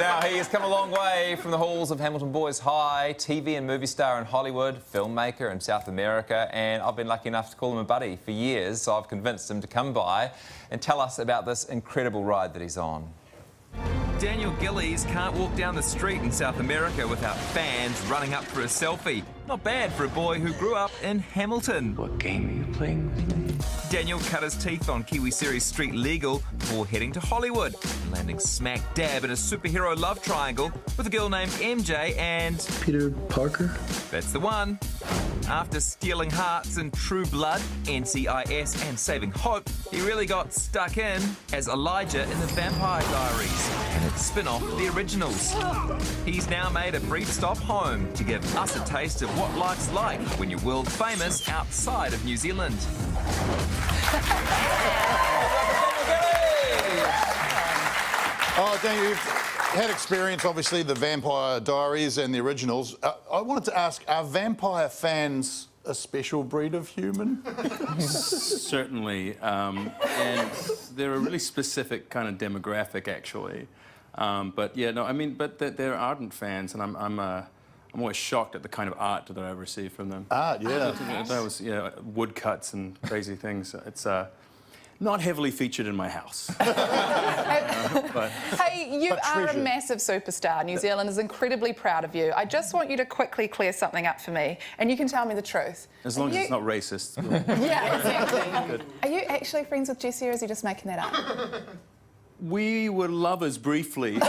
Now, he has come a long way from the halls of Hamilton Boys High, TV and movie star in Hollywood, filmmaker in South America, and I've been lucky enough to call him a buddy for years, so I've convinced him to come by and tell us about this incredible ride that he's on. Daniel Gillies can't walk down the street in South America without fans running up for a selfie. Not bad for a boy who grew up in Hamilton. What game are you playing with me? Daniel cut his teeth on Kiwi series Street Legal before heading to Hollywood, landing smack dab in a superhero love triangle with a girl named MJ and... Peter Parker? That's the one. After stealing hearts in True Blood, NCIS and Saving Hope, he really got stuck in as Elijah in the Vampire Diaries and its spin-off, The Originals. He's now made a brief stop home to give us a taste of what life's like when you're world famous outside of New Zealand. Oh, Daniel, you've had experience, obviously, the Vampire Diaries and the Originals. I wanted to ask, are vampire fans a special breed of human? Certainly, and they're a really specific kind of demographic, actually. But yeah, no, I mean, but they're ardent fans, and I'm always shocked at the kind of art that I receive from them. Art, yeah. That was, yeah, woodcuts and crazy things. It's not heavily featured in my house. But hey, you are a massive superstar. New Zealand is incredibly proud of you. I just want you to quickly clear something up for me, and you can tell me the truth. as long as it's not racist. Yeah, exactly. Are you actually friends with Jessie, or is he just making that up? We were lovers briefly.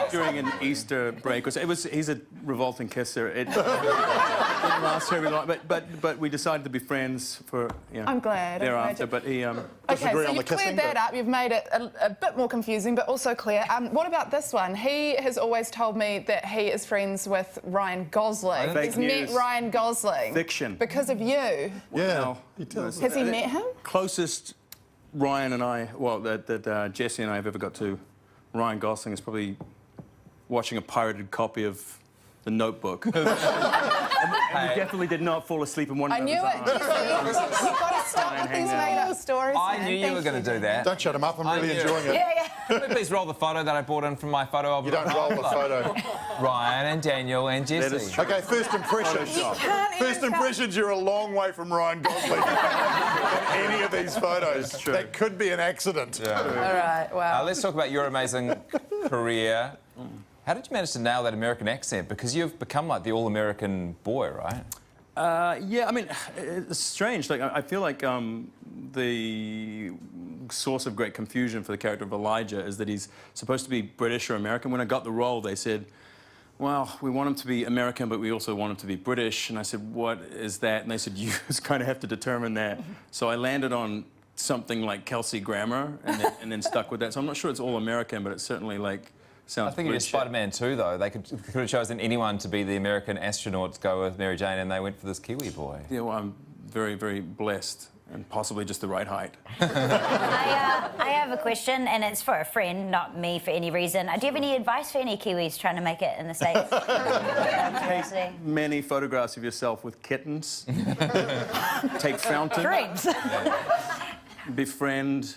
During an Easter break. He's a revolting kisser. It didn't last very long, but we decided to be friends for, you know, I'm glad. thereafter. But he Okay, so you've cleared that up. You've made it a bit more confusing, but also clear. What about this one? He has always told me that he is friends with Ryan Gosling. Fake He's news. met Ryan Gosling. Fiction. Because of you. Yeah. Has he met him? Closest Ryan and I, well, that Jessie and I have ever got to Ryan Gosling is probably watching a pirated copy of The Notebook. and we definitely did not fall asleep in one I knew it. You've got to stop with these made-up stories. I man. knew you were going to do that. Don't shut him up, I'm really enjoying it. Yeah. Could we please roll the photo that I brought in from my photo album? You don't roll the photo. Ryan and Daniel and Jessie. Okay, first impressions. First impressions, you're a long way from Ryan Gosling in any of these photos. That's true. That could be an accident. Yeah. All right, wow. Let's talk about your amazing career. How did you manage to nail that American accent? Because you've become like the all-American boy, right? Yeah, I mean, it's strange. Like, I feel like the source of great confusion for the character of Elijah is that he's supposed to be British or American. When I got the role, they said, well, we want him to be American, but we also want him to be British. And I said, what is that? And they said, you just kind of have to determine that. So I landed on something like Kelsey Grammer and then stuck with that. So I'm not sure it's all American, but it's certainly like... I think you did Spider-Man 2, though. They could have chosen anyone to be the American astronaut to go with Mary Jane, and they went for this Kiwi boy. Yeah, well, I'm very, very blessed and possibly just the right height. I have a question, and it's for a friend, not me for any reason. Do you have any advice for any Kiwis trying to make it in the States? Take many photographs of yourself with kittens. Take fountain. Drinks. Befriend...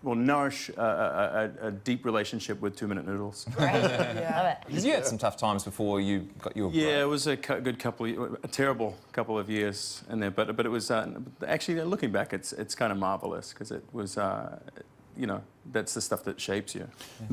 Well, nourish a deep relationship with 2-minute noodles. Great. Yeah. Love it. Because you had some tough times before you got your... Yeah, it was a good couple, a terrible couple of years in there. But it was actually looking back, it's kind of marvelous because it was, you know, that's the stuff that shapes you.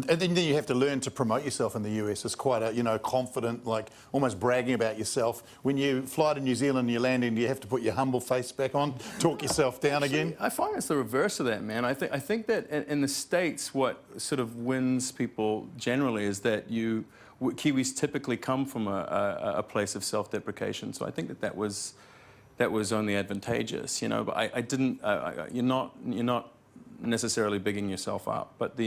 And then you have to learn to promote yourself in the US. It's quite a, you know, confident, like almost bragging about yourself. When you fly to New Zealand and you land in, do you have to put your humble face back on, talk yourself down again? I find it's the reverse of that, man. I think that in the States, what sort of wins people generally is that Kiwis typically come from a place of self-deprecation. So I think that was only advantageous, you know. But I didn't. You're not necessarily bigging yourself up, but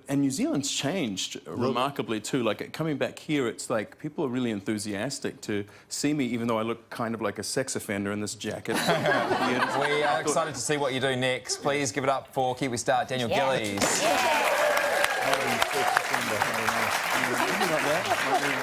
and New Zealand's changed remarkably too. Like coming back here, it's like people are really enthusiastic to see me, even though I look kind of like a sex offender in this jacket. We are excited to see what you do next. Please give it up for Kiwi star Daniel Gillies. Yeah. Not that.